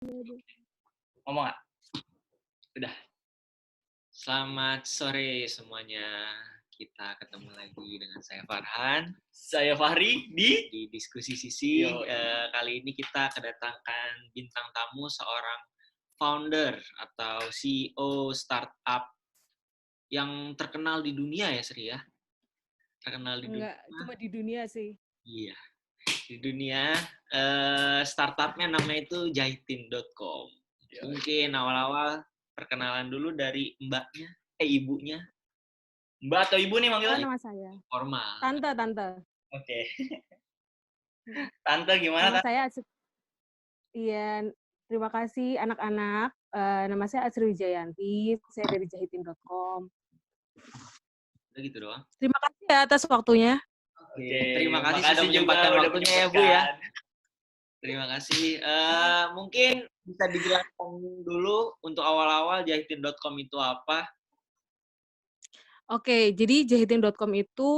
Ngomong nggak? Udah. Selamat sore semuanya. Kita ketemu lagi dengan saya Farhan Saya Fahri di di diskusi sisi. Yo. Kali ini kita kedatangan bintang tamu seorang founder atau CEO startup yang terkenal di dunia ya Sri ya. Terkenal di Enggak, dunia. cuma di dunia sih. Iya. Di dunia startupnya namanya itu jahitin.com. Mungkin awal-awal perkenalan dulu dari mbaknya, ibunya. Mbak atau Ibu nih Oh, manggilnya? nama saya. Formal. Tante. Oke. Tante gimana, Nama Tante? saya Iya, terima kasih anak-anak. Nama saya Asri Wijayanti, saya dari jahitin.com. Udah gitu doang. Terima kasih ya atas waktunya. Oke, Terima kasih makasih sudah juga menyempatkan udah waktunya ya, Bu, ya. menyempatkan. Terima kasih. Mungkin bisa dijelaskan dulu untuk awal-awal jahitin.com itu apa? Oke, jadi jahitin.com itu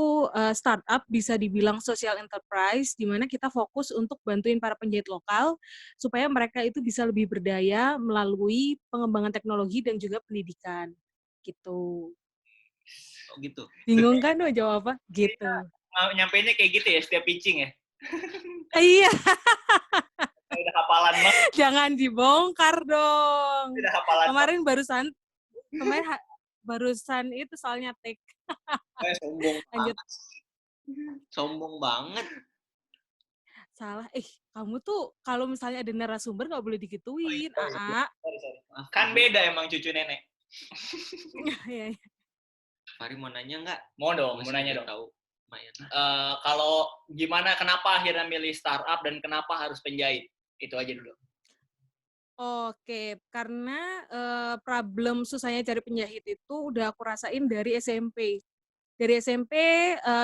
startup bisa dibilang social enterprise, di mana kita fokus untuk bantuin para penjahit lokal supaya mereka itu bisa lebih berdaya melalui pengembangan teknologi dan juga pendidikan. Gitu. Oh gitu. Bingung kan mau jawab apa? Gitu. Nyampeinnya kayak gitu ya, setiap pitching ya? Iya, Udah hafalan banget, jangan dibongkar dong. udah hafalan banget. Kemarin barusan itu soalnya take. Sombong Lanjut. banget. Sombong banget. Salah. Kamu tuh kalau misalnya ada narasumber nggak boleh digituin, Aa. Sorry. Kan beda emang cucu nenek. Iya. Fahri mau nanya nggak? Mau dong, mau Masih nanya udah dong. tahu. Lumayan. Kalau gimana, kenapa akhirnya milih startup dan kenapa harus penjahit? Itu aja dulu. Oke, karena problem susahnya cari penjahit itu udah aku rasain dari SMP. Dari SMP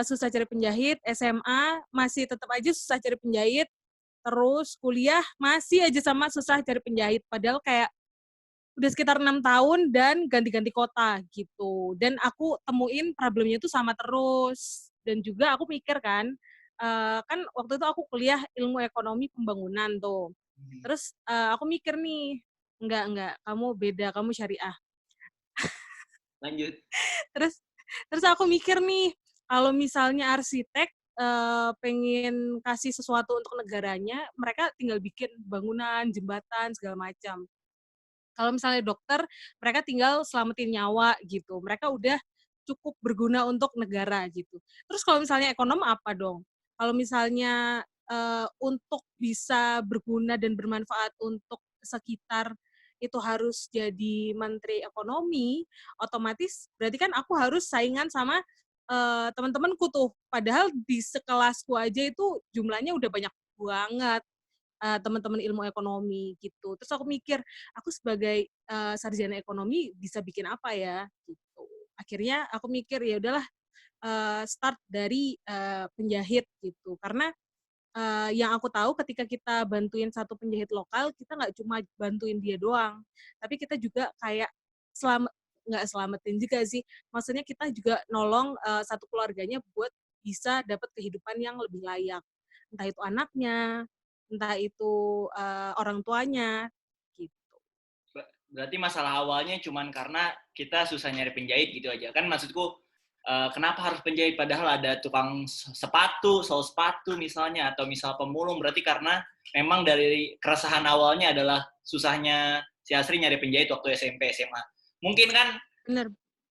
susah cari penjahit, SMA masih tetap aja susah cari penjahit, terus kuliah masih aja sama susah cari penjahit. Padahal kayak udah sekitar 6 tahun dan ganti-ganti kota gitu. Dan aku temuin problemnya itu sama terus. Dan juga aku mikir kan waktu itu aku kuliah ilmu ekonomi pembangunan tuh. Terus aku mikir nih, enggak, kamu beda, kamu syariah. Lanjut. Terus aku mikir nih, kalau misalnya arsitek pengen kasih sesuatu untuk negaranya, mereka tinggal bikin bangunan, jembatan, segala macam. Kalau misalnya dokter, mereka tinggal selamatin nyawa gitu. Mereka udah cukup berguna untuk negara gitu. Terus kalau misalnya ekonom apa dong? Kalau misalnya untuk bisa berguna dan bermanfaat untuk sekitar itu harus jadi menteri ekonomi, otomatis berarti kan aku harus saingan sama teman-temanku tuh. Padahal di sekelasku aja itu jumlahnya udah banyak banget teman-teman ilmu ekonomi gitu. Terus aku mikir, aku sebagai sarjana ekonomi bisa bikin apa ya gitu. Akhirnya aku mikir ya udahlah start dari penjahit gitu. Karena yang aku tahu ketika kita bantuin satu penjahit lokal, kita nggak cuma bantuin dia doang, tapi kita juga kayak nggak selamatin juga sih. Maksudnya kita juga nolong satu keluarganya buat bisa dapat kehidupan yang lebih layak. Entah itu anaknya, entah itu orang tuanya, gitu. Berarti masalah awalnya cuman karena kita susah nyari penjahit gitu aja. Kan maksudku, kenapa harus penjahit padahal ada tukang sepatu, sol sepatu misalnya, atau misal pemulung. Berarti karena memang dari keresahan awalnya adalah susahnya si Asri nyari penjahit waktu SMP, SMA. Mungkin kan Bener.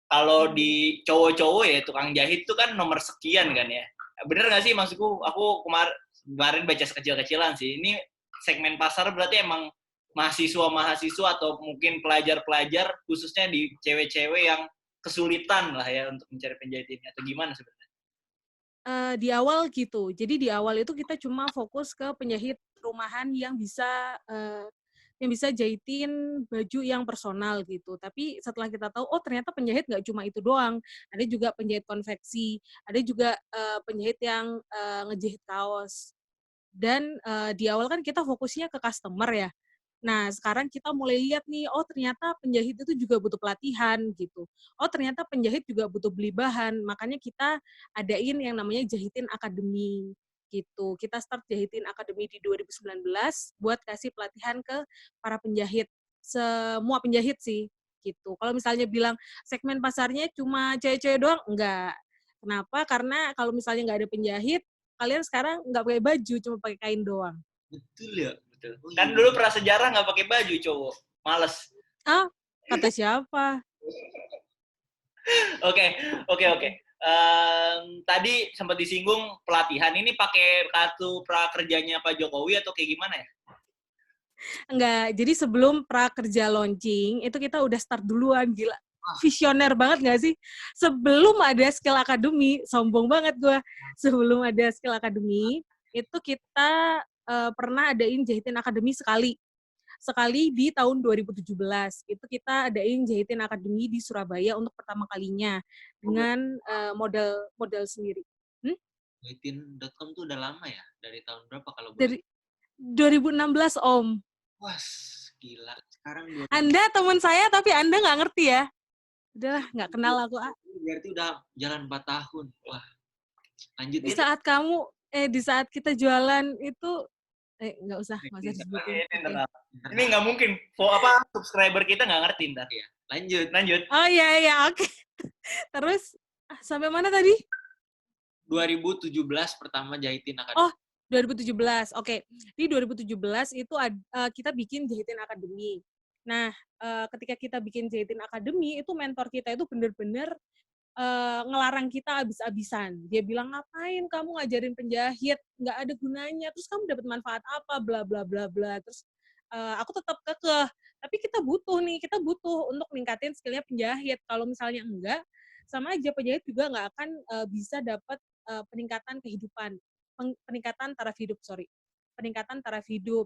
kalau di cowok-cowok ya tukang jahit tuh kan nomor sekian kan ya. Bener nggak sih maksudku? Aku kemarin baca sekecil-kecilan sih. Ini segmen pasar berarti emang mahasiswa-mahasiswa atau mungkin pelajar-pelajar khususnya di cewek-cewek yang kesulitan lah ya untuk mencari penjahit ini, atau gimana sebenarnya? Di awal gitu. Jadi di awal itu kita cuma fokus ke penjahit rumahan yang bisa jahitin baju yang personal gitu. Tapi setelah kita tahu, oh ternyata penjahit nggak cuma itu doang. Ada juga penjahit konveksi, ada juga penjahit yang ngejahit kaos. Dan di awal kan kita fokusnya ke customer ya. Nah, sekarang kita mulai lihat nih, oh ternyata penjahit itu juga butuh pelatihan gitu. Oh ternyata penjahit juga butuh beli bahan, makanya kita adain yang namanya Jahitin Academy. gitu. Kita start Jahitin Academy di 2019 buat kasih pelatihan ke para penjahit, semua penjahit sih gitu. Kalau misalnya bilang segmen pasarnya cuma cewek-cewek doang, enggak. Kenapa? Karena kalau misalnya nggak ada penjahit, kalian sekarang nggak pakai baju, cuma pakai kain doang. Betul ya, betul. Oh, Kan iya. dulu prasejarah nggak pakai baju cowok, males. Ah, kata siapa? Oke. Tadi sempat disinggung pelatihan. Ini pakai kartu prakerjanya Pak Jokowi atau kayak gimana ya? Enggak, jadi sebelum prakerja launching, itu kita udah start duluan, gila. Visioner banget nggak sih? Sebelum ada Skill Academy, sombong banget gue. Sebelum ada Skill Academy, itu kita pernah adain Jahitin Academy sekali. Sekali di tahun 2017. Itu kita adain Jahitin Academy di Surabaya untuk pertama kalinya dengan modal sendiri. Jahitin.com tuh udah lama ya? Dari tahun berapa kalau boleh? Dari 2016, Om. Wah, gila. Sekarang Anda teman saya, tapi Anda nggak ngerti ya? Udahlah, nggak kenal aku. Berarti udah jalan 4 tahun. Wah, lanjutin. Di saat kita jualan itu, nggak usah disebutin. Okay. Ini nggak mungkin. Subscriber kita nggak ngerti ntar. Ya, lanjut. Oh iya, oke. Terus, sampai mana tadi? 2017 pertama Jahitin Academy. Oh, 2017. Oke. Di 2017 itu kita bikin Jahitin Academy. Nah, ketika kita bikin Jahitin Academy, itu mentor kita itu bener-bener ngelarang kita abis-abisan. Dia bilang, ngapain kamu ngajarin penjahit? Nggak ada gunanya. Terus kamu dapat manfaat apa? Bla bla bla bla. Terus aku tetap kekeh. Tapi kita butuh untuk ningkatin skillnya penjahit. Kalau misalnya enggak, sama aja penjahit juga nggak akan bisa dapat peningkatan kehidupan. Peningkatan taraf hidup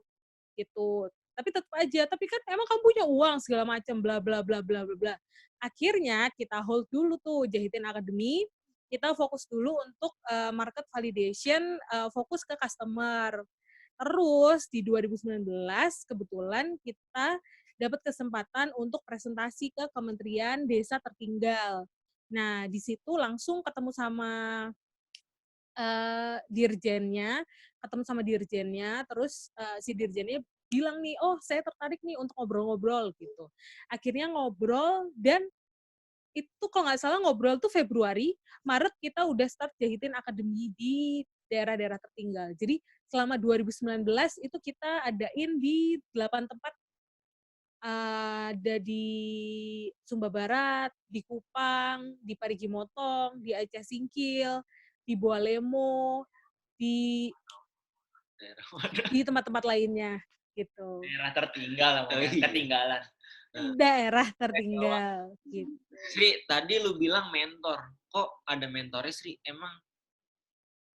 gitu. Tapi tetap aja, tapi kan emang kamu punya uang segala macam, bla bla bla bla bla bla. Akhirnya kita hold dulu tuh Jahitin Academy, kita fokus dulu untuk market validation, fokus ke customer. Terus di 2019 kebetulan kita dapat kesempatan untuk presentasi ke Kementerian Desa Tertinggal. Nah, di situ langsung ketemu sama dirjennya, terus si dirjennya bilang nih, oh saya tertarik nih untuk ngobrol-ngobrol gitu. Akhirnya ngobrol dan itu kalau nggak salah ngobrol tuh Februari, Maret kita udah start Jahitin Academy di daerah-daerah tertinggal. Jadi selama 2019 itu kita adain di 8 tempat, ada di Sumba Barat, di Kupang, di Parigi Motong, di Aceh Singkil, di Bualemo, di tempat-tempat lainnya gitu. Daerah tertinggal, ketinggalan. Daerah tertinggal gitu. Sri, tadi lu bilang mentor. Kok ada mentornya, Sri? Emang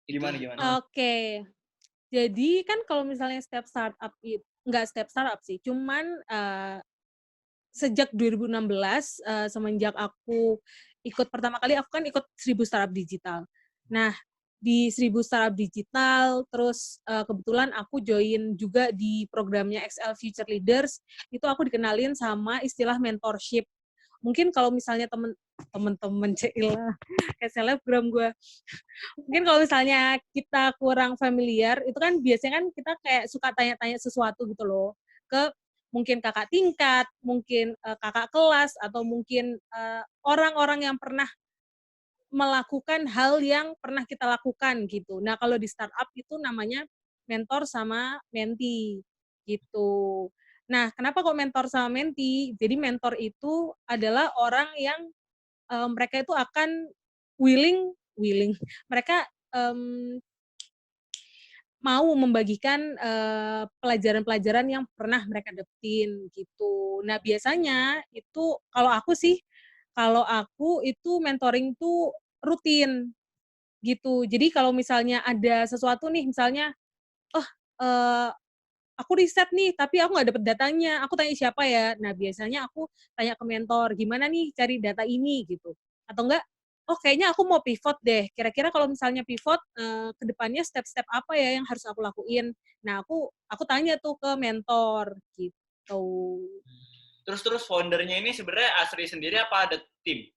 gimana? Oke. Jadi kan kalau misalnya setiap startup itu, nggak setiap startup sih, cuman sejak 2016 semenjak aku pertama kali aku kan ikut 1000 startup digital. Nah, di 1000 startup digital, terus kebetulan aku join juga di programnya XL Future Leaders, itu aku dikenalin sama istilah mentorship. Mungkin kalau misalnya temen-temen Cila, kayak selebgram gue. Mungkin kalau misalnya kita kurang familiar, itu kan biasanya kan kita kayak suka tanya-tanya sesuatu gitu loh, ke mungkin kakak tingkat, mungkin kakak kelas, atau mungkin orang-orang yang pernah melakukan hal yang pernah kita lakukan gitu. Nah, kalau di startup itu namanya mentor sama mentee gitu. Nah, kenapa kok mentor sama mentee? Jadi mentor itu adalah orang yang mereka itu akan willing, mereka mau membagikan pelajaran-pelajaran yang pernah mereka dapetin gitu. Nah, biasanya itu kalau aku itu mentoring tuh rutin gitu. Jadi kalau misalnya ada sesuatu nih, misalnya, oh aku riset nih, tapi aku nggak dapet datanya, aku tanya siapa ya? Nah, biasanya aku tanya ke mentor, gimana nih cari data ini gitu. Atau enggak, oh kayaknya aku mau pivot deh, kira-kira kalau misalnya pivot, ke depannya step-step apa ya yang harus aku lakuin. Nah, aku tanya tuh ke mentor, gitu. Terus foundernya ini sebenarnya Asri sendiri apa ada tim?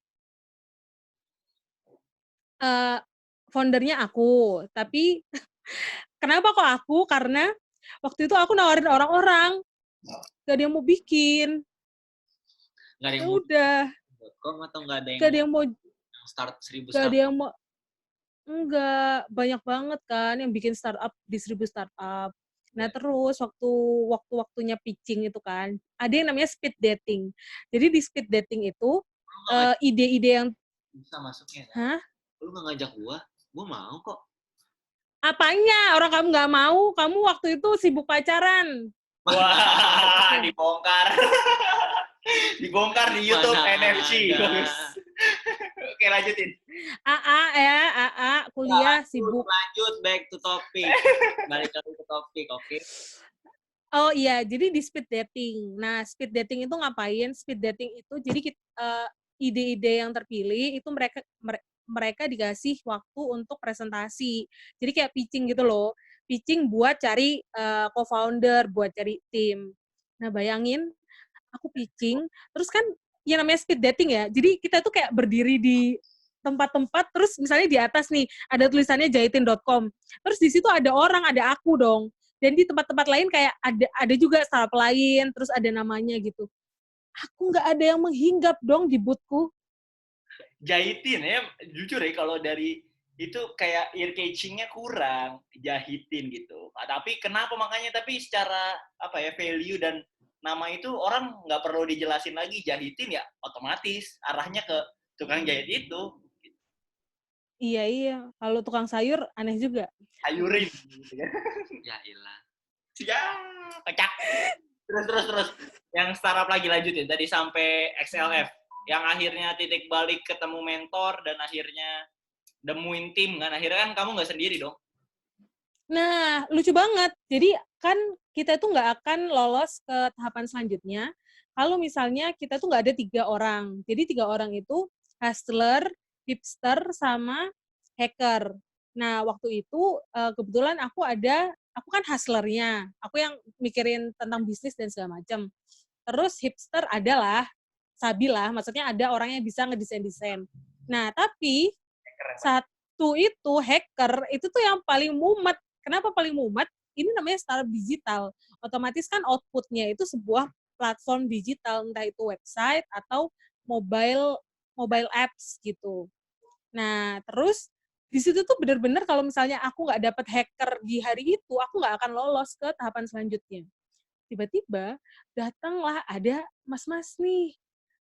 Foundernya aku, tapi Kenapa kok aku? Karena waktu itu aku nawarin orang-orang, gak ada yang mau bikin. Nggak ada Ya yang mau udah, .com atau nggak ada gak ada yang mau, start 1000 gak ada start? yang mau, enggak, banyak banget kan yang bikin startup di 1000 startup. Nah terus waktu-waktunya pitching itu kan, ada yang namanya speed dating. Jadi di speed dating itu Lu nggak ide-ide yang, bisa masuknya kan? hah? Lu nggak ngajak gua mau kok. Apanya? Orang kamu nggak mau? Kamu waktu itu sibuk pacaran. Wah, dibongkar. Dibongkar di YouTube Mana NFC. ada. Bagus. Oke, lanjutin. AA kuliah sibuk. Lanjut back to topic. Balik lagi ke topik, oke? Oh iya, jadi di speed dating. Nah, speed dating itu ngapain? Speed dating itu jadi ide-ide yang terpilih itu mereka dikasih waktu untuk presentasi. Jadi kayak pitching gitu loh. Pitching buat cari co-founder, buat cari tim. Nah, bayangin aku pitching, terus kan yang namanya speed dating ya. Jadi kita tuh kayak berdiri di tempat-tempat, terus misalnya di atas nih ada tulisannya jahitin.com. Terus di situ ada orang, ada aku dong. Dan di tempat-tempat lain kayak ada juga startup lain, terus ada namanya gitu. Aku nggak ada yang menghinggap dong di bootku. Jahitin ya, jujur ya kalau dari itu kayak ear catching-nya kurang, jahitin gitu. Tapi kenapa makanya, tapi secara apa ya, value dan nama itu orang nggak perlu dijelasin lagi, jahitin ya otomatis arahnya ke tukang jahit itu. Iya. Kalau tukang sayur aneh juga. Sayurin gitu ya. Ya ilah. Ya, kecak. Terus. Yang startup lagi lanjutin tadi sampai XLF. Yang akhirnya titik balik ketemu mentor dan akhirnya nemuin tim kan. Akhirnya kan kamu nggak sendiri dong. Nah, lucu banget. Jadi kan kita tuh nggak akan lolos ke tahapan selanjutnya kalau misalnya kita tuh nggak ada 3 orang. Jadi 3 orang itu hustler, hipster, sama hacker. Nah, waktu itu kebetulan aku kan hustlernya. Aku yang mikirin tentang bisnis dan segala macam. Terus hipster adalah Sabila, maksudnya ada orang yang bisa ngedesain-desain. Nah, tapi satu itu hacker, itu tuh yang paling mumet. Kenapa paling mumet? Ini namanya startup digital. Otomatis kan output-nya itu sebuah platform digital, entah itu website atau mobile apps gitu. Nah, terus di situ tuh benar-benar kalau misalnya aku nggak dapat hacker di hari itu, aku nggak akan lolos ke tahapan selanjutnya. Tiba-tiba datanglah ada mas-mas nih.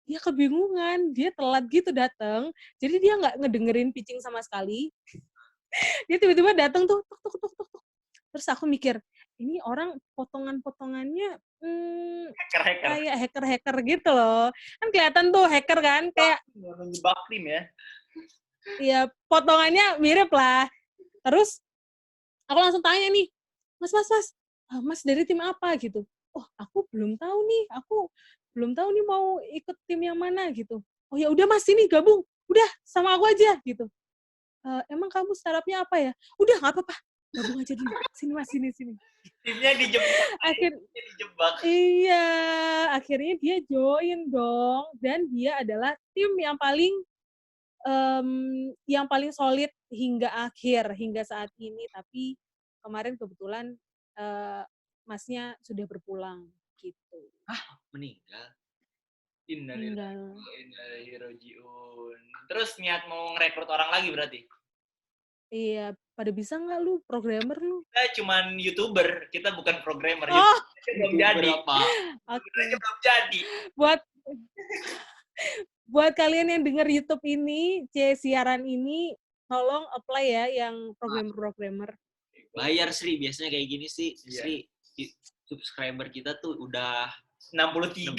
Dia kebingungan, dia telat gitu datang, jadi dia nggak ngedengerin pitching sama sekali. Dia tiba-tiba datang tuh, tuk, tuk, tuk, tuk, tuk. Terus aku mikir, ini orang potongan-potongannya Hacker. kayak hacker-hacker gitu loh. Kan kelihatan tuh hacker kan, kayak Menjebak tim ya. ya potongannya mirip lah. Terus aku langsung tanya nih, mas dari tim apa gitu? Oh, aku belum tahu nih, mau ikut tim yang mana gitu. Oh ya udah mas, sini gabung, udah sama aku aja gitu. Emang kamu startupnya apa ya? Udah nggak apa-apa, gabung aja dulu. Sini mas, sini. Timnya dijebak. Iya, akhirnya dia join dong, dan dia adalah tim yang paling solid hingga saat ini. Tapi kemarin kebetulan masnya sudah berpulang gitu. Meninggal. Innalillahi rojiun. Terus niat mau ngerekrut orang lagi berarti? Iya, pada bisa nggak lu programmer lu? Kita cuman YouTuber, kita bukan programmer. Oh, belum jadi. Oke. Belum jadi. Buat kalian yang dengar YouTube ini, siaran ini, tolong apply ya yang programmer. Bayar Sri, biasanya kayak gini sih. Iya. Sri, subscriber kita tuh udah 63.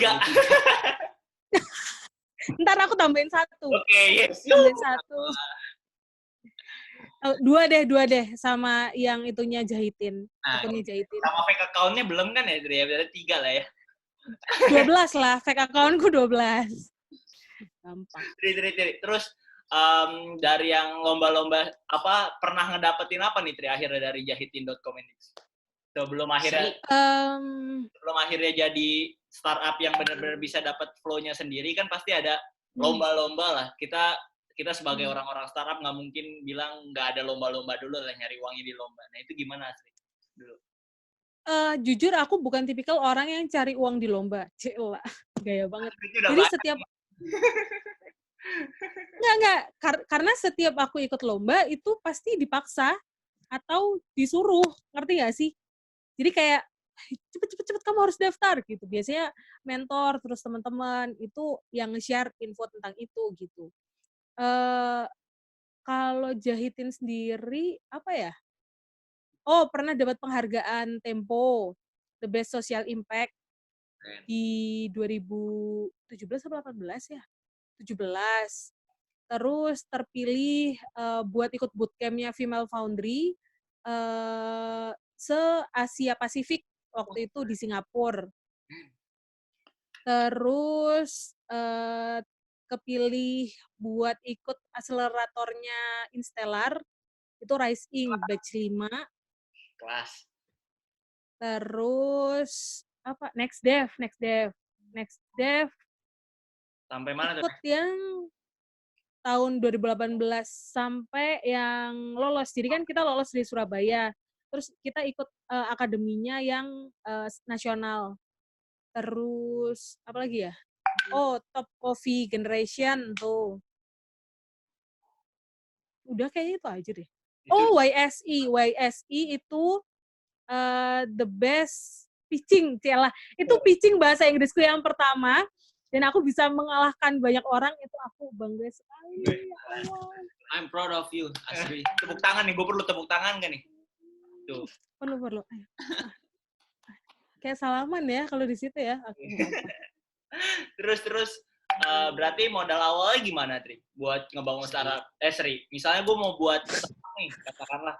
Ntar aku tambahin 1. Oke, yes. Tambahin 1. Dua deh sama yang itunya jahitin. Akunnya jahitin. Sama fake account-nya belum kan ya, Dri? Ada 3 lah ya. 12 lah, fake account-ku 12. Gampang. Tri. Terus dari yang lomba-lomba apa, pernah ngedapetin apa nih Tri akhirnya dari jahitin.com ini? Sebelum akhirnya jadi startup yang benar-benar bisa dapat flow-nya sendiri, kan pasti ada lomba-lomba lah. Kita kita sebagai orang-orang startup nggak mungkin bilang nggak ada lomba-lomba dulu lah, nyari uangnya di lomba. Nah itu gimana Asri dulu? Jujur aku bukan tipikal orang yang cari uang di lomba. Cila, gaya banget. Itu udah Jadi banyak. setiap enggak, karena setiap aku ikut lomba itu pasti dipaksa atau disuruh, ngerti nggak sih? Jadi kayak cepet kamu harus daftar gitu. Biasanya mentor terus teman-teman itu yang share info tentang itu gitu. Eh kalau jahitin sendiri apa ya? Oh, pernah dapat penghargaan Tempo The Best Social Impact Keren. di 2017 atau 18 ya? 17. Terus terpilih buat ikut bootcamp-nya Female Foundry se-Asia Pasifik waktu itu di Singapura. Terus kepilih buat ikut akseleratornya Instellar, itu Rise Inc. batch 5. Kelas. Terus apa? Next Dev. Sampai mana tuh? Ikut yang tahun 2018 sampai yang lolos. Jadi kan kita lolos di Surabaya. Terus kita ikut akademinya yang nasional. Terus apa lagi ya? Oh, Top Coffee Generation tuh. Udah kayaknya itu aja deh. Oh, YSI itu the best pitching, Ciela. Itu pitching bahasa Inggrisku yang pertama. Dan aku bisa mengalahkan banyak orang, itu aku bangga sekali. Ya Allah. I'm proud of you, Asri. Tepuk tangan nih, gue perlu tepuk tangan kan nih? Tuh. Perlu. Ayo. Kayak salaman ya kalau di situ ya. Terus berarti modal awalnya gimana, Tri? Buat ngebangun startup. Sri, misalnya gue mau buat startup nih, katakanlah.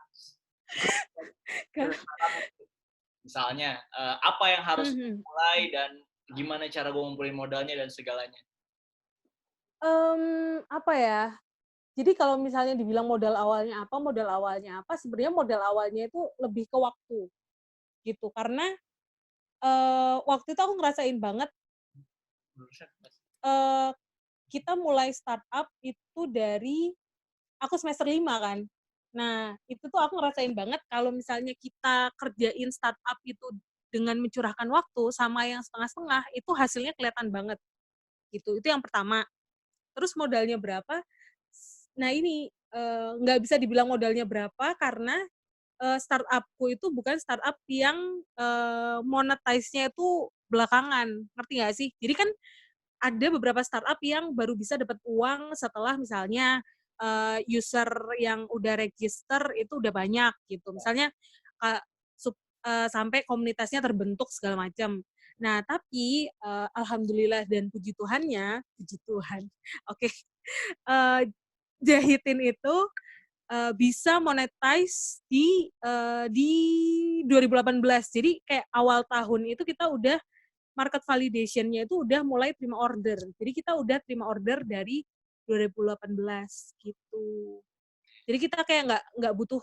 Misalnya, apa yang harus mulai dan gimana cara gue ngumpulin modalnya dan segalanya? Apa ya? Jadi kalau misalnya dibilang modal awalnya apa, sebenarnya modal awalnya itu lebih ke waktu. Gitu. Karena waktu itu aku ngerasain banget kita mulai startup itu dari aku semester 5 kan. Nah, itu tuh aku ngerasain banget kalau misalnya kita kerjain startup itu dengan mencurahkan waktu sama yang setengah-setengah, itu hasilnya kelihatan banget. Gitu. Itu yang pertama. Terus modalnya berapa? Nah ini, nggak bisa dibilang modalnya berapa karena startup-ku itu bukan startup yang monetize-nya itu belakangan. Ngerti nggak sih? Jadi kan ada beberapa startup yang baru bisa dapat uang setelah misalnya user yang udah register itu udah banyak gitu. Misalnya sampai komunitasnya terbentuk segala macam. Nah, tapi alhamdulillah dan puji Tuhannya, puji Tuhan. Oke. Jahitin itu bisa monetize di 2018. Jadi kayak awal tahun itu kita udah market validation-nya itu udah mulai terima order. Jadi kita udah terima order dari 2018 gitu. Jadi kita kayak nggak butuh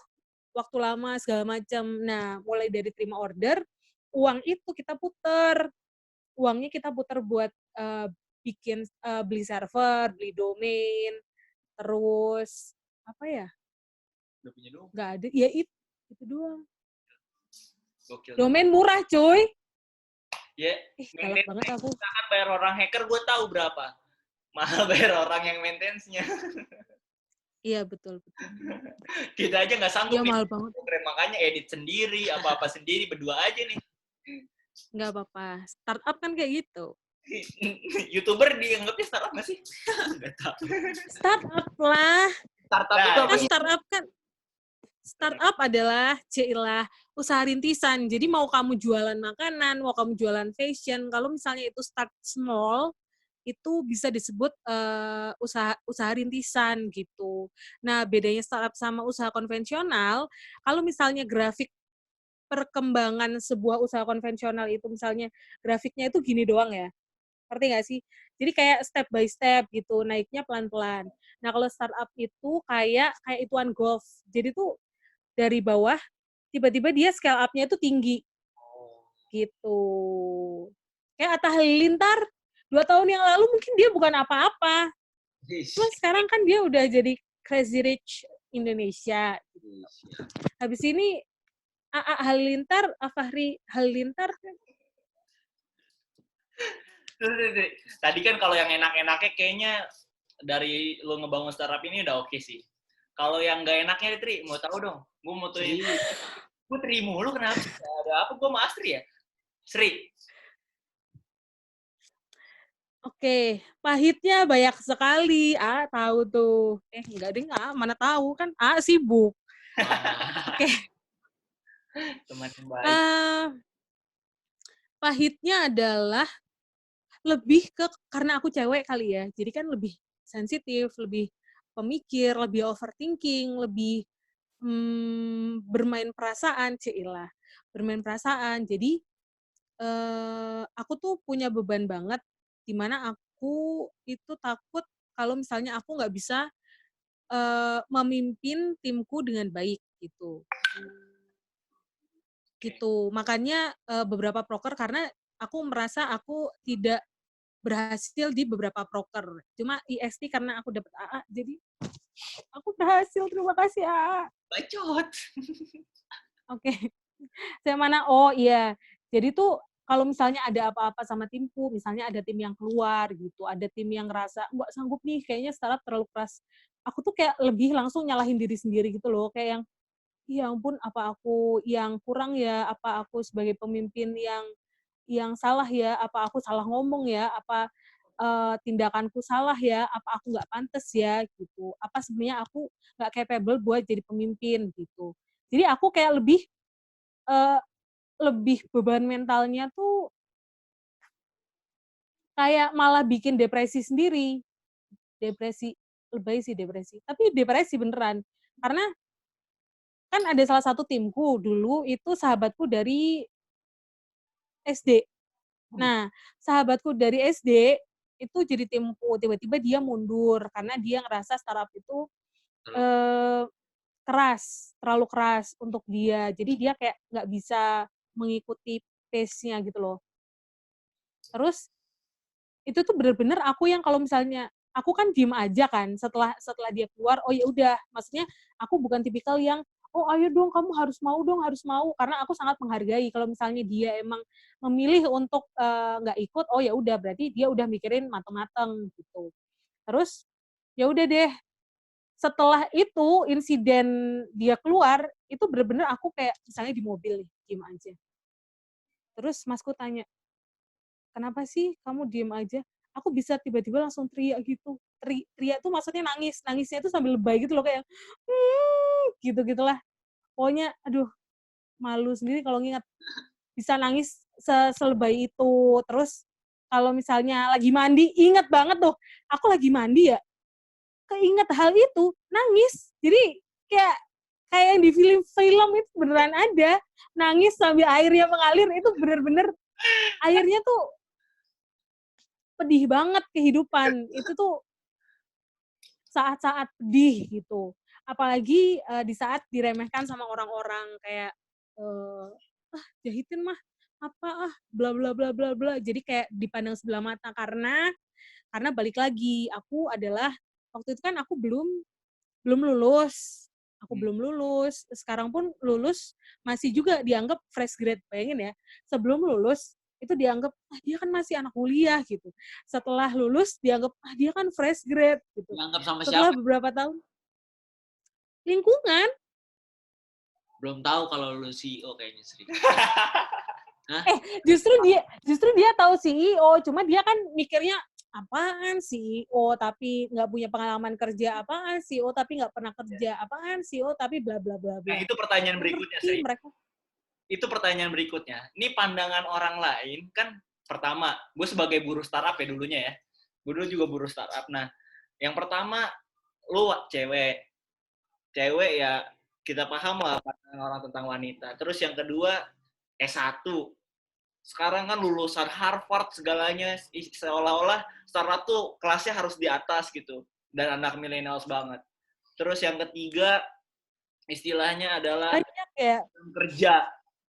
waktu lama segala macam. Nah, mulai dari terima order, uang itu kita puter. Uangnya kita puter buat bikin beli server, beli domain, terus apa ya? Udah punya domain? Nggak ada. Ya itu doang. Gokil. Domain murah, cuy. Ya, galak banget aku. Kita kan bayar orang hacker, gue tahu berapa. Mahal bayar orang yang maintenance-nya. Iya, betul. Kita aja nggak sanggup. Iya, mahal banget. Makanya edit sendiri, apa-apa sendiri, berdua aja nih. Nggak apa-apa. Startup kan kayak gitu. YouTuber dianggapnya startup nggak sih? Nggak tahu. Startup lah. Startup itu apa? Startup adalah usaha rintisan. Jadi mau kamu jualan makanan, mau kamu jualan fashion, kalau misalnya itu start small, itu bisa disebut usaha rintisan gitu. Nah, bedanya startup sama usaha konvensional, kalau misalnya grafik perkembangan sebuah usaha konvensional itu misalnya grafiknya itu gini doang ya. Ngerti nggak sih? Jadi kayak step by step gitu, naiknya pelan-pelan. Nah, kalau startup itu kayak ituan golf. Jadi tuh dari bawah, tiba-tiba dia scale up-nya itu tinggi. Gitu. Kayak Atta Halilintar, 2 tahun yang lalu mungkin dia bukan apa-apa. Cuma sekarang kan dia udah jadi Crazy Rich Indonesia. Habis ini AA Halilintar, Fahri Halilintar kan. Tadi kan kalau yang enak-enaknya kayaknya dari lu ngebangun startup ini udah oke sih. Kalau yang nggak enaknya, Tri, mau tahu dong. Gue mau tahu. Gue Tri mulu, kenapa sih? Ada apa? Gue sama Astri ya? Sri. Oke, pahitnya banyak sekali. Tahu tuh. Enggak deh, mana tahu kan. Sibuk. Oke. Teman yang baik. Pahitnya adalah lebih ke karena aku cewek kali ya. Jadi kan lebih sensitif, lebih pemikir, lebih overthinking, lebih bermain perasaan, Cilah. Bermain perasaan. Jadi aku tuh punya beban banget di mana aku itu takut kalau misalnya aku nggak bisa memimpin timku dengan baik gitu. Gitu. Makanya beberapa proker karena aku merasa aku tidak berhasil di beberapa proker. Cuma IST karena aku dapat AA, jadi aku berhasil. Terima kasih AA. Bacot. Oke. Saya mana? Oh iya. Jadi tuh kalau misalnya ada apa-apa sama timku, misalnya ada tim yang keluar gitu, ada tim yang ngerasa nggak sanggup nih, kayaknya startup terlalu keras. Aku tuh kayak lebih langsung nyalahin diri sendiri gitu loh, kayak yang, ya ampun, apa aku yang kurang ya, apa aku sebagai pemimpin yang salah ya, apa aku salah ngomong ya, apa tindakanku salah ya, apa aku nggak pantas ya gitu, apa sebenarnya aku nggak capable buat jadi pemimpin gitu. Jadi aku kayak lebih beban mentalnya tuh kayak malah bikin depresi sendiri. Depresi, lebay sih depresi. Tapi depresi beneran. Karena kan ada salah satu timku dulu itu sahabatku dari SD. Nah, sahabatku dari SD itu jadi timku. Tiba-tiba dia mundur karena dia ngerasa startup itu keras, terlalu keras untuk dia. Jadi dia kayak nggak bisa mengikuti pace-nya gitu loh. Terus itu tuh bener-bener aku yang kalau misalnya aku kan diem aja kan setelah dia keluar, oh ya udah, maksudnya aku bukan tipikal yang oh ayo dong kamu harus mau karena aku sangat menghargai kalau misalnya dia emang memilih untuk nggak ikut, oh ya udah berarti dia udah mikirin mateng-mateng gitu. Terus ya udah deh, setelah itu insiden dia keluar itu bener-bener aku kayak misalnya di mobil nih diem aja. Terus masku tanya, kenapa sih kamu diem aja? Aku bisa tiba-tiba langsung teriak gitu. Teriak tuh maksudnya nangis. Nangisnya tuh sambil lebay gitu loh, kayak gitu-gitulah. Pokoknya aduh, malu sendiri kalau nginget. Bisa nangis selebay itu. Terus kalau misalnya lagi mandi, inget banget tuh, aku lagi mandi ya, keinget hal itu, nangis. Jadi kayak yang di film-film itu beneran ada. Nangis sambil airnya mengalir, itu bener-bener airnya tuh pedih banget kehidupan. Itu tuh saat-saat pedih gitu. Apalagi di saat diremehkan sama orang-orang kayak jahitin mah apa bla bla bla bla bla. Jadi kayak dipandang sebelah mata karena balik lagi aku adalah waktu itu kan aku belum lulus. Aku belum lulus. Sekarang pun lulus masih juga dianggap fresh grade. Bayangin ya, sebelum lulus itu dianggap dia kan masih anak kuliah gitu. Setelah lulus dianggap dia kan fresh grade gitu. Dianggap sama Setelah siapa? beberapa tahun lingkungan. Belum tahu kalau lu CEO kayaknya, Sri. Justru dia tahu CEO, cuma dia kan mikirnya apaan CEO tapi nggak punya pengalaman kerja, apaan CEO tapi nggak pernah kerja, apaan CEO tapi bla bla bla bla. Nah, itu pertanyaan berikutnya, Sri. Itu pertanyaan berikutnya. Ini pandangan orang lain kan, pertama, gue sebagai buruh startup ya dulunya ya. Gue dulu juga buruh startup. Nah, yang pertama, lu cewek ya kita paham lah pandangan orang tentang wanita. Terus yang kedua, S1. Sekarang kan lulusan Harvard segalanya, seolah-olah startup tuh kelasnya harus di atas gitu. Dan anak millennials banget. Terus yang ketiga, istilahnya adalah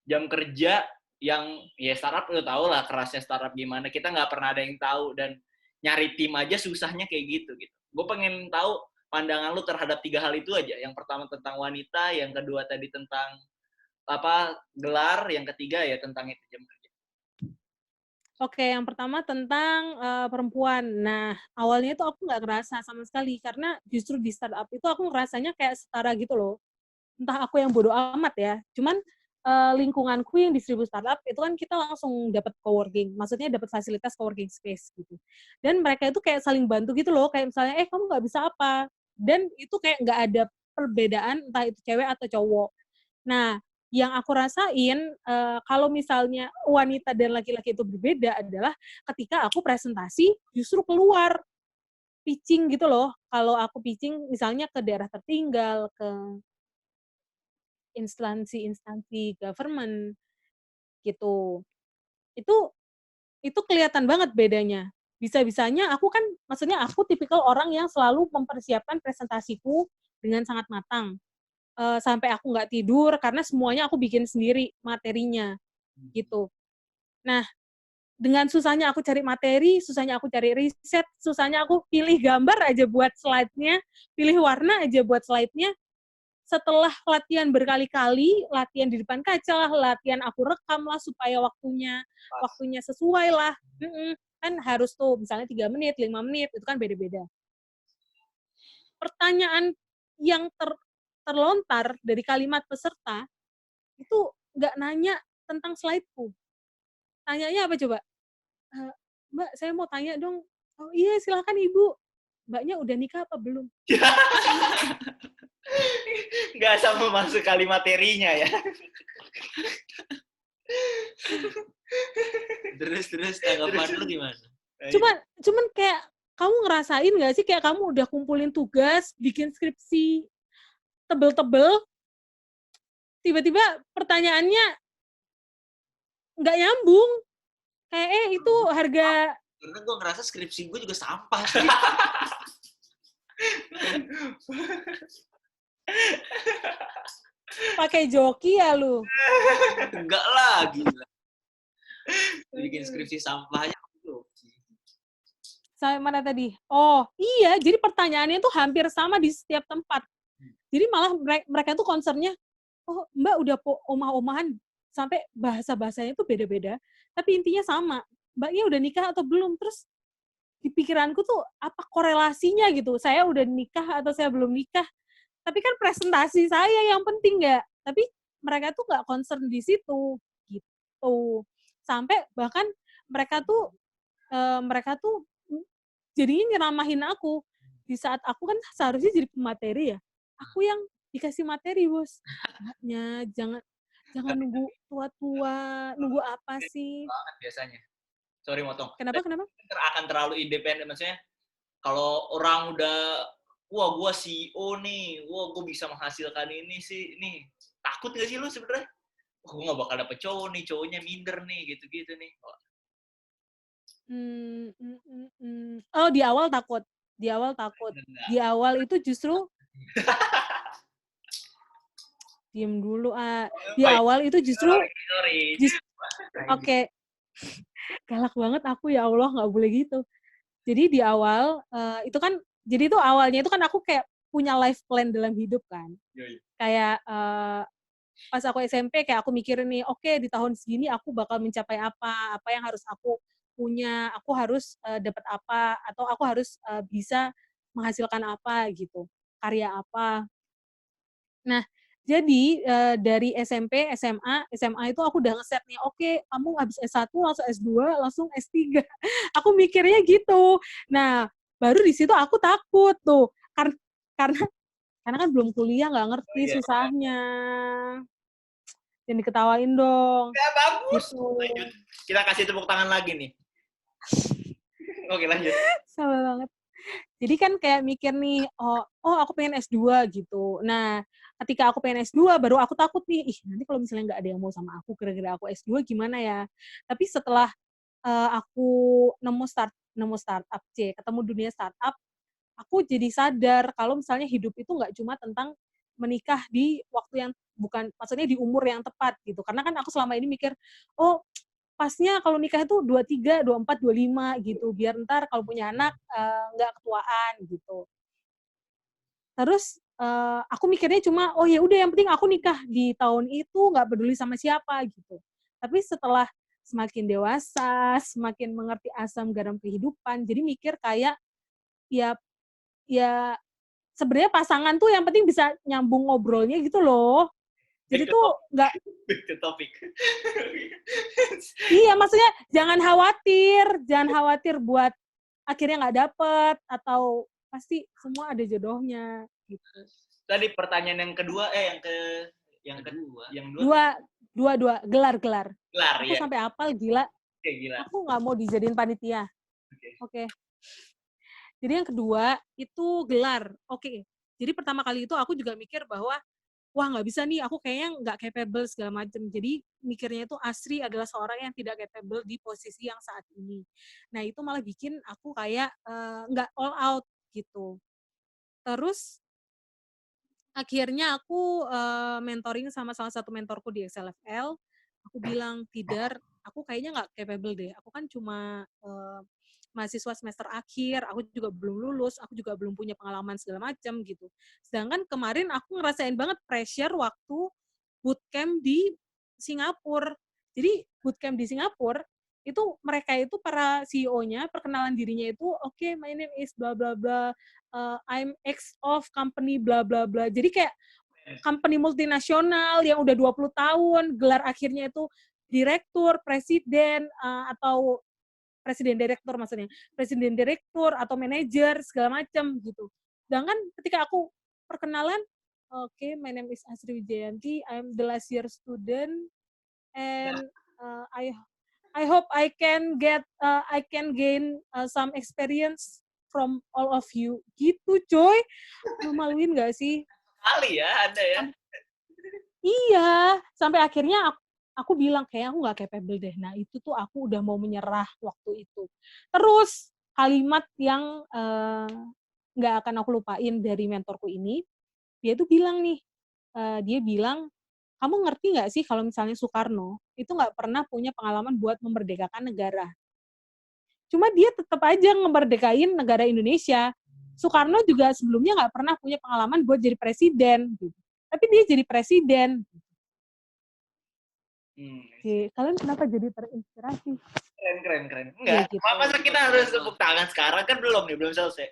jam kerja yang ya startup lu tau lah kerasnya startup gimana. Kita nggak pernah ada yang tahu dan nyari tim aja susahnya kayak gitu. Gue pengen tahu pandangan lu terhadap 3 hal itu aja. Yang pertama tentang wanita, yang kedua tadi tentang gelar, yang ketiga ya tentang itu jam kerja. Oke, yang pertama tentang perempuan. Nah, awalnya itu aku nggak ngerasa sama sekali karena justru di startup itu aku ngerasanya kayak setara gitu loh. Entah aku yang bodoh amat ya. Cuman lingkunganku yang distribusi startup itu kan kita langsung dapat coworking, maksudnya dapat fasilitas coworking space gitu. Dan mereka itu kayak saling bantu gitu loh, kayak misalnya kamu nggak bisa apa. Dan itu kayak nggak ada perbedaan entah itu cewek atau cowok. Nah, yang aku rasain kalau misalnya wanita dan laki-laki itu berbeda adalah ketika aku presentasi justru keluar pitching gitu loh. Kalau aku pitching misalnya ke daerah tertinggal, ke instansi-instansi government gitu. Itu itu kelihatan banget bedanya. Bisa-bisanya aku kan maksudnya aku tipikal orang yang selalu mempersiapkan presentasiku dengan sangat matang. Sampai aku nggak tidur karena semuanya aku bikin sendiri materinya, gitu. Nah, dengan susahnya aku cari materi, susahnya aku cari riset, susahnya aku pilih gambar aja buat slide-nya, pilih warna aja buat slide-nya, setelah latihan berkali-kali, latihan di depan kaca lah, latihan aku rekam lah supaya waktunya sesuai lah. Kan harus tuh misalnya 3 menit, 5 menit, itu kan beda-beda. Pertanyaan yang terlontar dari kalimat peserta itu nggak nanya tentang slide-ku. Tanyanya apa coba? Mbak, saya mau tanya dong. Oh iya, silakan Ibu. Mbaknya udah nikah apa belum? Nggak sama masuk kalimat materinya ya. Terus tanggapan lu gimana? Cuman kayak kamu ngerasain nggak sih kayak kamu udah kumpulin tugas, bikin skripsi tebel-tebel, tiba-tiba pertanyaannya nggak nyambung. Kayak itu harga Karena gue ngerasa skripsi gue juga sampah sih. pakai joki ya lu. Enggak lah, gila. Bikin skripsi sampah aja joki. Sampai mana tadi? Oh, iya, jadi pertanyaannya tuh hampir sama di setiap tempat. Jadi malah mereka tuh concernnya, oh Mbak udah omah-omahan, sampai bahasa-bahasanya tuh beda-beda, tapi intinya sama. Mbaknya udah nikah atau belum? Terus di pikiranku tuh apa korelasinya gitu? Saya udah nikah atau saya belum nikah? Tapi kan presentasi saya yang penting nggak? Tapi mereka tuh nggak concern di situ gitu. Sampai bahkan mereka tuh jadinya nyeramahin aku. Di saat aku kan seharusnya jadi pemateri ya. Aku yang dikasih materi, Bos. Mbaknya jangan nunggu tua-tua, nunggu apa sih? Banget biasanya. Sorry motong. Kenapa? Akan terlalu independen, maksudnya kalau orang udah wah gue CEO nih, wah gue bisa menghasilkan ini sih, nih takut gak sih lu sebenarnya? Wah gue gak bakal dapet cowok nih, cowoknya minder nih, gitu-gitu nih. Oh, di awal takut. Di awal itu justru diem dulu, Di awal itu justru Sorry. Oke. Galak banget aku, ya Allah, nggak boleh gitu. Jadi di awal itu kan jadi itu awalnya itu kan aku kayak punya life plan dalam hidup kan. Kayak pas aku SMP kayak aku mikirin nih, oke, di tahun segini aku bakal mencapai apa yang harus aku punya, aku harus dapat apa, atau aku harus bisa menghasilkan apa gitu, karya apa. Nah, jadi dari SMP, SMA itu aku udah ngeset nih, oke, kamu habis S1 langsung S2, langsung S3. Aku mikirnya gitu. Nah, baru di situ aku takut tuh, karena kan belum kuliah, nggak ngerti susahnya. Jangan diketawain dong. Ya bagus. Gitu. Lanjut. Kita kasih tepuk tangan lagi nih. Oke, lanjut. Sama banget. Jadi kan kayak mikir nih, oh aku pengen S2 gitu. Nah, ketika aku pengen S2, baru aku takut nih, nanti kalau misalnya nggak ada yang mau sama aku, gara-gara aku S2 gimana ya? Tapi setelah aku nemu startup, ketemu dunia startup, aku jadi sadar kalau misalnya hidup itu nggak cuma tentang menikah di waktu yang bukan, maksudnya di umur yang tepat gitu. Karena kan aku selama ini mikir, oh pasnya kalau nikah itu 23, 24, 25 gitu, biar ntar kalau punya anak nggak ketuaan gitu. Terus aku mikirnya cuma, oh ya udah yang penting aku nikah di tahun itu, nggak peduli sama siapa gitu. Tapi setelah semakin dewasa, semakin mengerti asam garam kehidupan, jadi mikir kayak ya ya sebenarnya pasangan tuh yang penting bisa nyambung ngobrolnya gitu loh. Jadi Back to tuh topic. nggak, Back to topic. iya maksudnya jangan khawatir buat akhirnya nggak dapet atau pasti semua ada jodohnya gitu. Tadi pertanyaan yang kedua, yang Kedua. yang dua Dua gelar. gelar Aku ya. sampai hafal gila. Oke, gila. Aku nggak mau dijadiin panitia. Oke. Oke. Jadi yang kedua itu gelar. Oke. Jadi pertama kali itu aku juga mikir bahwa wah nggak bisa nih, aku kayaknya nggak capable segala macam. Jadi mikirnya itu Asri adalah seorang yang tidak capable di posisi yang saat ini. Nah itu malah bikin aku kayak nggak all out gitu. Terus akhirnya aku mentoring sama salah satu mentorku di XLFL. Aku bilang, "Tidar, aku kayaknya nggak capable deh. Aku kan cuma mahasiswa semester akhir, aku juga belum lulus, aku juga belum punya pengalaman segala macam gitu. Sedangkan kemarin aku ngerasain banget pressure waktu bootcamp di Singapura. Jadi bootcamp di Singapura itu mereka itu para CEO-nya perkenalan dirinya itu, "Oke, my name is bla bla bla, I'm ex of company bla bla bla." Jadi kayak company multinasional yang udah 20 tahun, gelar akhirnya itu direktur, presiden, atau presiden direktur maksudnya, presiden direktur atau manajer segala macam gitu. Sedangkan ketika aku perkenalan, "Oke, my name is Asri Wijayanti, I'm the last year student and I hope I can gain some experience from all of you." Gitu, coy. Maluin nggak sih? Kali ya Anda ya. Iya, sampai akhirnya aku bilang kayak aku nggak capable deh. Nah itu tuh aku udah mau menyerah waktu itu. Terus kalimat yang nggak akan aku lupain dari mentorku ini, dia tuh bilang nih, dia bilang, "Kamu ngerti nggak sih kalau misalnya Soekarno itu nggak pernah punya pengalaman buat memerdekakan negara. Cuma dia tetap aja ngemerdekain negara Indonesia. Soekarno juga sebelumnya nggak pernah punya pengalaman buat jadi presiden, gitu. Tapi dia jadi presiden." Kalian kenapa jadi terinspirasi? Keren. Ya Enggak, gitu. masa kita harus tepuk tangan sekarang kan belum nih, belum selesai.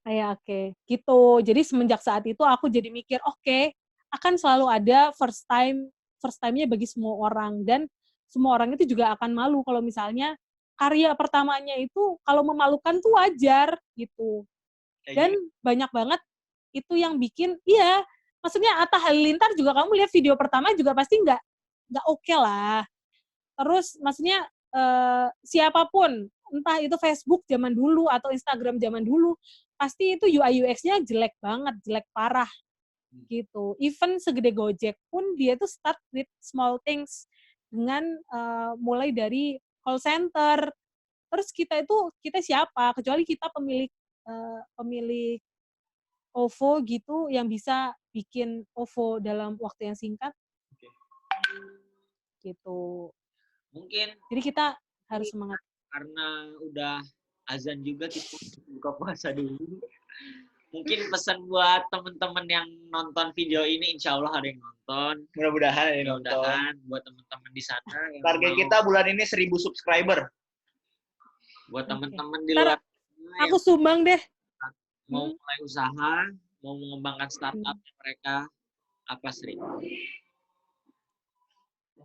Kayak oke, gitu. Jadi semenjak saat itu aku jadi mikir, oke, akan selalu ada first time-nya bagi semua orang dan semua orang itu juga akan malu kalau misalnya karya pertamanya itu kalau memalukan tuh wajar gitu. Kayak Dan gini. banyak banget itu yang bikin, iya, maksudnya Atta Halilintar juga kamu lihat video pertama juga pasti nggak oke lah. Terus maksudnya siapapun, entah itu Facebook zaman dulu atau Instagram zaman dulu, pasti itu UI UX-nya jelek banget, jelek parah gitu. Even segede Gojek pun dia tuh start with small things dengan mulai dari call center. Terus kita siapa? Kecuali kita pemilik OVO gitu yang bisa bikin OVO dalam waktu yang singkat Oke. gitu. Mungkin Jadi kita harus semangat. karena udah azan juga kita buka puasa dulu. Mungkin pesan buat teman-teman yang nonton video ini, insya Allah ada yang nonton. Mudah-mudahan ya nonton. Mudah-mudahan buat teman-teman di sana yang Target mau, kita bulan ini 1000 subscriber. buat teman-teman di Ntar luar sana aku yang sumbang deh. mau mulai usaha, mau mengembangkan startupnya mereka, apa Sri?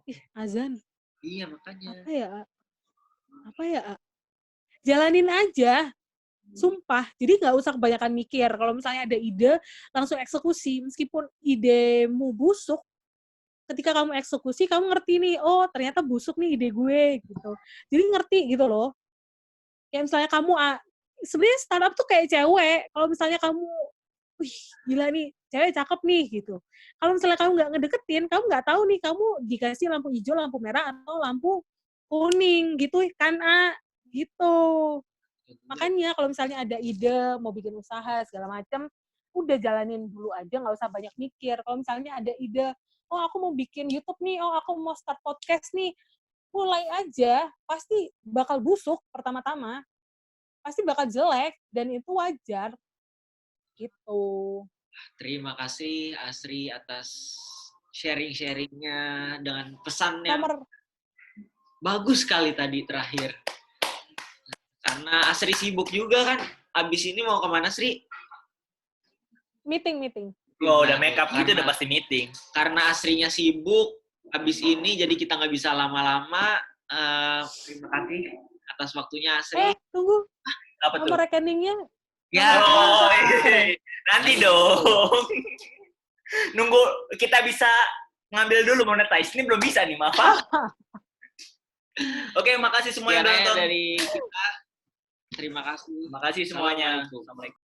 Ih, azan. Iya makanya. Apa ya? Jalanin aja. Sumpah. Jadi nggak usah kebanyakan mikir. Kalau misalnya ada ide, langsung eksekusi. Meskipun idemu busuk, ketika kamu eksekusi, kamu ngerti nih, oh ternyata busuk nih ide gue, gitu. Jadi ngerti gitu loh. Kayak misalnya kamu, sebenarnya startup tuh kayak cewek. Kalau misalnya kamu, wih gila nih, cewek cakep nih, gitu. Kalau misalnya kamu nggak ngedeketin, kamu nggak tahu nih, kamu dikasih lampu hijau, lampu merah, atau lampu kuning, gitu kan, gitu. Makanya kalau misalnya ada ide mau bikin usaha segala macam, udah jalanin dulu aja, nggak usah banyak mikir. Kalau misalnya ada ide, oh aku mau bikin YouTube nih, oh aku mau start podcast nih, mulai aja, pasti bakal busuk pertama-tama. Pasti bakal jelek, dan itu wajar. Gitu. Terima kasih Asri atas sharing-sharingnya dengan pesan yang Nomor bagus sekali tadi terakhir. Karena Asri sibuk juga kan. Abis ini mau kemana, Sri? meeting. Oh, udah make up gitu udah pasti meeting. Karena Asrinya sibuk, abis ini jadi kita nggak bisa lama-lama. Terima kasih atas waktunya Asri. Tunggu. Apa tuh? Nomor rekeningnya. Ya, nanti dong. Nunggu kita bisa ngambil dulu monetize. Ini belum bisa nih, maaf. Oke, makasih semua yang udah nonton. Dari kita. Terima kasih. Makasih semuanya. Assalamualaikum. Assalamualaikum.